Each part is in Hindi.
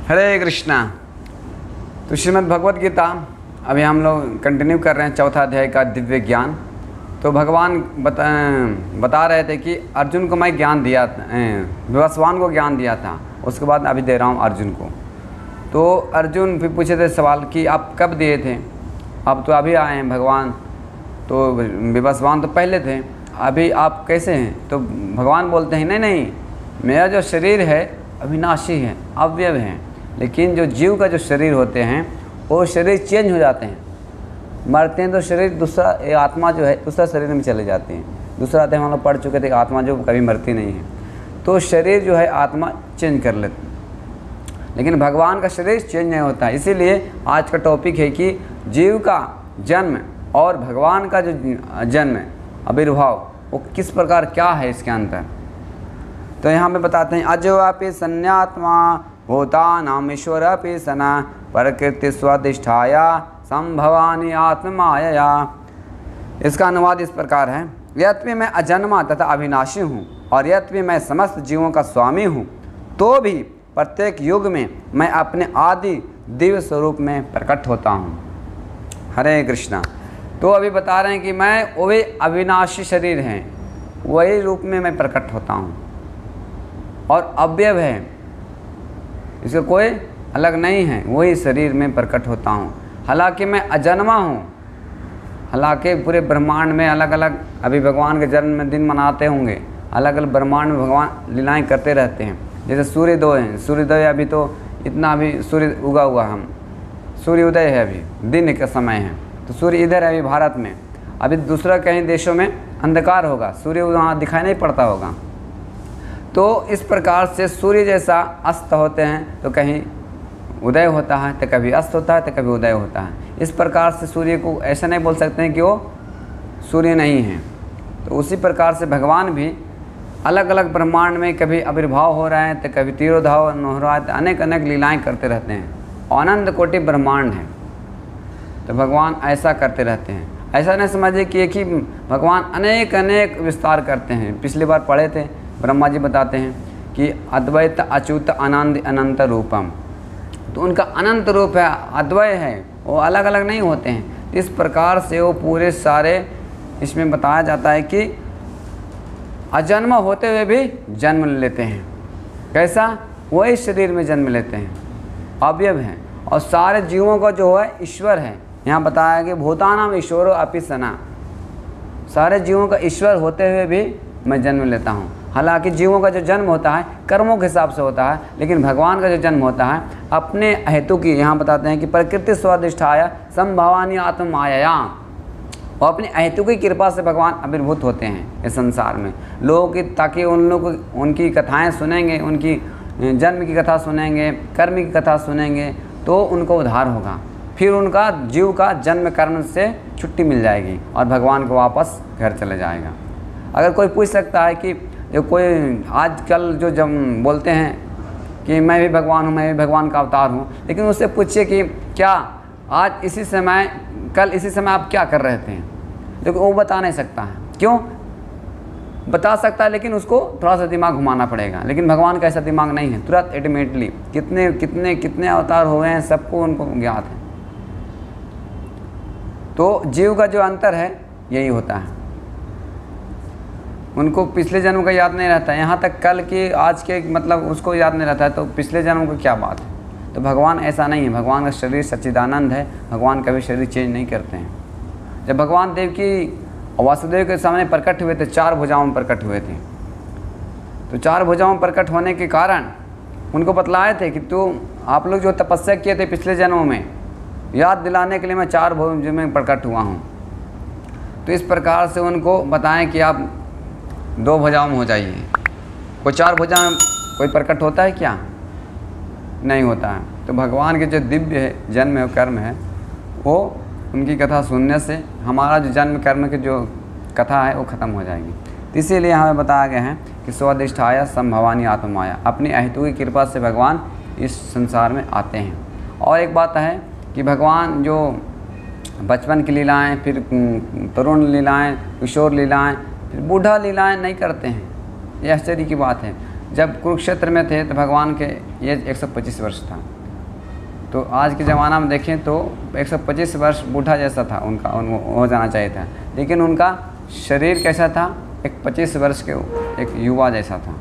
हरे कृष्णा। तो श्रीमद् भगवत गीता अभी हम लोग कंटिन्यू कर रहे हैं, चौथा अध्याय का दिव्य ज्ञान। तो भगवान बता रहे थे कि अर्जुन को मैं ज्ञान दिया, विवस्वान को ज्ञान दिया था, उसके बाद अभी दे रहा हूँ अर्जुन को। तो अर्जुन फिर पूछे थे सवाल कि आप कब दिए थे, अब तो अभी आए हैं भगवान, तो विवस्वान तो पहले थे, अभी आप कैसे हैं? तो भगवान बोलते हैं नहीं नहीं, मेरा जो शरीर है अविनाशी है, अव्यय है, लेकिन जो जीव का जो शरीर होते हैं वो शरीर चेंज हो जाते हैं, मरते हैं तो शरीर दूसरा, आत्मा जो है दूसरा शरीर में चले जाते हैं। दूसरा अध्याय हम लोग पढ़ चुके थे, आत्मा जो कभी मरती नहीं है, तो शरीर जो है आत्मा चेंज कर लेते हैं, लेकिन भगवान का शरीर चेंज नहीं होता है। इसीलिए आज का टॉपिक है कि जीव का जन्म और भगवान का जो जन्म आविर्भाव वो किस प्रकार, क्या है इसके अंतर। तो यहाँ पे बताते हैं अजोपि सन्यात्मा भूतानाम ईश्वर अपि सना प्रकृति स्वादिष्ठाया संभवानी आत्माया। इसका अनुवाद इस प्रकार है, यद्यपि मैं अजन्मा तथा अविनाशी हूँ और यद्यपि मैं समस्त जीवों का स्वामी हूँ, तो भी प्रत्येक युग में मैं अपने आदि दिव्य स्वरूप में प्रकट होता हूँ। हरे कृष्णा। तो अभी बता रहे हैं कि मैं वही अविनाशी शरीर हैं, वही रूप में मैं प्रकट होता हूँ और अव्यय है, इसका कोई अलग नहीं है, वही शरीर में प्रकट होता हूँ। हालांकि मैं अजन्मा हूँ, हालांकि पूरे ब्रह्मांड में अलग अलग अभी भगवान के जन्म दिन मनाते होंगे, अलग अलग ब्रह्मांड में भगवान लीलाएं करते रहते हैं। जैसे सूर्योदय हैं, सूर्योदय अभी तो इतना अभी सूर्य उगा हुआ, हम सूर्योदय है, अभी दिन का समय है, तो सूर्य इधर है अभी भारत में, अभी दूसरा कहीं देशों में अंधकार होगा, सूर्य वहाँ दिखाई नहीं पड़ता होगा। तो इस प्रकार से सूर्य जैसा अस्त होते हैं, तो कहीं उदय होता है, तो कभी अस्त होता है, तो कभी उदय होता है। इस प्रकार से सूर्य को ऐसा नहीं बोल सकते हैं कि वो सूर्य नहीं है। तो उसी प्रकार से भगवान भी अलग अलग ब्रह्मांड में कभी आविर्भाव हो रहा है, तो कभी तिरोधाव हो रहा है, तो अनेक अनेक लीलाएँ करते रहते हैं। अनंत कोटि ब्रह्मांड है, तो भगवान ऐसा करते रहते हैं। ऐसा नहीं समझिए कि एक ही भगवान अनेक अनेक विस्तार करते हैं। पिछली बार पढ़े थे, ब्रह्मा जी बताते हैं कि अद्वैत अच्युत आनंद अनंत रूपम, तो उनका अनंत रूप है, अद्वय है, वो अलग अलग नहीं होते हैं। इस प्रकार से वो पूरे सारे इसमें बताया जाता है कि अजन्म होते हुए भी जन्म लेते हैं। कैसा? वही शरीर में जन्म लेते हैं, अवयव हैं, और सारे जीवों का जो है ईश्वर है। यहाँ बताया कि भूतानाम ईश्वरो अपि सना, सारे जीवों का ईश्वर होते हुए भी मैं जन्म लेता हूँ। हालांकि जीवों का जो जन्म होता है कर्मों के हिसाब से होता है, लेकिन भगवान का जो जन्म होता है अपने हेतु की, यहाँ बताते हैं कि प्रकृति स्वादिष्ठाया संभवानी आत्माया, वो अपने हेतु की कृपा से भगवान आविर्भूत होते हैं इस संसार में लोगों की, ताकि उन लोग उनकी कथाएँ सुनेंगे, उनकी जन्म की कथा सुनेंगे, कर्म की कथा सुनेंगे, तो उनको उद्धार होगा, फिर उनका जीव का जन्म कर्म से छुट्टी मिल जाएगी और भगवान को वापस घर चले जाएगा। अगर कोई पूछ सकता है कि जो कोई आजकल जो जब बोलते हैं कि मैं भी भगवान हूँ, मैं भी भगवान का अवतार हूँ, लेकिन उससे पूछिए कि क्या आज इसी समय, कल इसी समय आप क्या कर रहे थे, लेकिन वो बता नहीं सकता है। क्यों? बता सकता है, लेकिन उसको थोड़ा सा दिमाग घुमाना पड़ेगा, लेकिन भगवान का ऐसा दिमाग नहीं है, तुरंत ऑटोमेटिकली कितने कितने कितने अवतार हुए हैं सबको उनको ज्ञात है। तो जीव का जो अंतर है यही होता है, उनको पिछले जन्म का याद नहीं रहता है, यहाँ तक कल के आज के मतलब उसको याद नहीं रहता है, तो पिछले जन्म को क्या बात है। तो भगवान ऐसा नहीं है, भगवान का शरीर सच्चिदानंद है, भगवान कभी शरीर चेंज नहीं करते हैं। जब भगवान देव की वासुदेव के सामने प्रकट हुए थे, 4 भुजाओं में प्रकट हुए थे, तो 4 भुजाओं में प्रकट होने के कारण उनको बतलाए थे कि तो आप लोग जो तपस्या किए थे पिछले जन्मों में, याद दिलाने के लिए मैं 4 भुजाओं में प्रकट हुआ हूँ। तो इस प्रकार से उनको बताएं कि आप 2 भुजाओं में हो जाइए। कोई 4 भुजा में कोई प्रकट होता है क्या? नहीं होता है। तो भगवान के जो दिव्य है जन्म और कर्म है, वो उनकी कथा सुनने से हमारा जो जन्म कर्म की जो कथा है वो ख़त्म हो जाएगी। तो इसीलिए हमें बताया गया है कि स्वादिष्ठाया संभवानी आत्माया, अपनी अहेतु की कृपा से भगवान इस संसार में आते हैं। और एक बात है कि भगवान जो बचपन की लीलाएँ, फिर तरुण लीलाएँ, किशोर लीलाएँ, फिर बूढ़ा लीलाएँ नहीं करते हैं। ये आश्चर्य की बात है। जब कुरुक्षेत्र में थे तो भगवान के एज 125 वर्ष था, तो आज के ज़माना में देखें तो 125 वर्ष बूढ़ा जैसा था उनका हो जाना चाहिए था, लेकिन उनका शरीर कैसा था, एक 25 वर्ष के एक युवा जैसा था।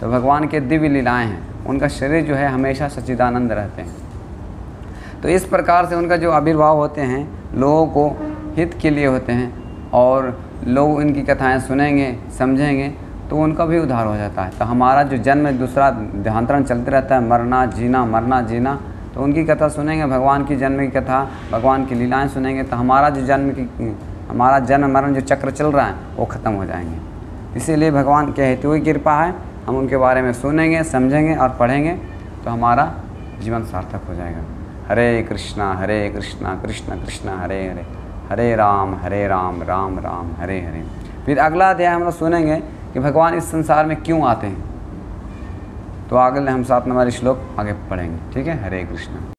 तो भगवान के दिव्य लीलाएं हैं, उनका शरीर जो है हमेशा सच्चिदानंद रहते हैं। तो इस प्रकार से उनका जो आविर्भाव होते हैं लोगों को हित के लिए होते हैं, और लोग इनकी कथाएं सुनेंगे समझेंगे तो उनका भी उद्धार हो जाता है। तो हमारा जो जन्म दूसरा देहांतरण चलते रहता है, मरना जीना, तो उनकी कथा सुनेंगे, भगवान की जन्म की कथा, भगवान की लीलाएं सुनेंगे, तो हमारा जो हमारा जन्म मरण जो चक्र चल रहा है वो ख़त्म हो जाएंगे। इसीलिए भगवान के हेतु की कृपा है, हम उनके बारे में सुनेंगे समझेंगे और पढ़ेंगे तो हमारा जीवन सार्थक हो जाएगा। हरे कृष्णा कृष्ण कृष्ण हरे हरे, हरे राम राम राम हरे हरे। फिर अगला अध्याय हम लोग सुनेंगे कि भगवान इस संसार में क्यों आते हैं। तो आगे हम 7 नंबर श्लोक आगे पढ़ेंगे। ठीक है, हरे कृष्ण।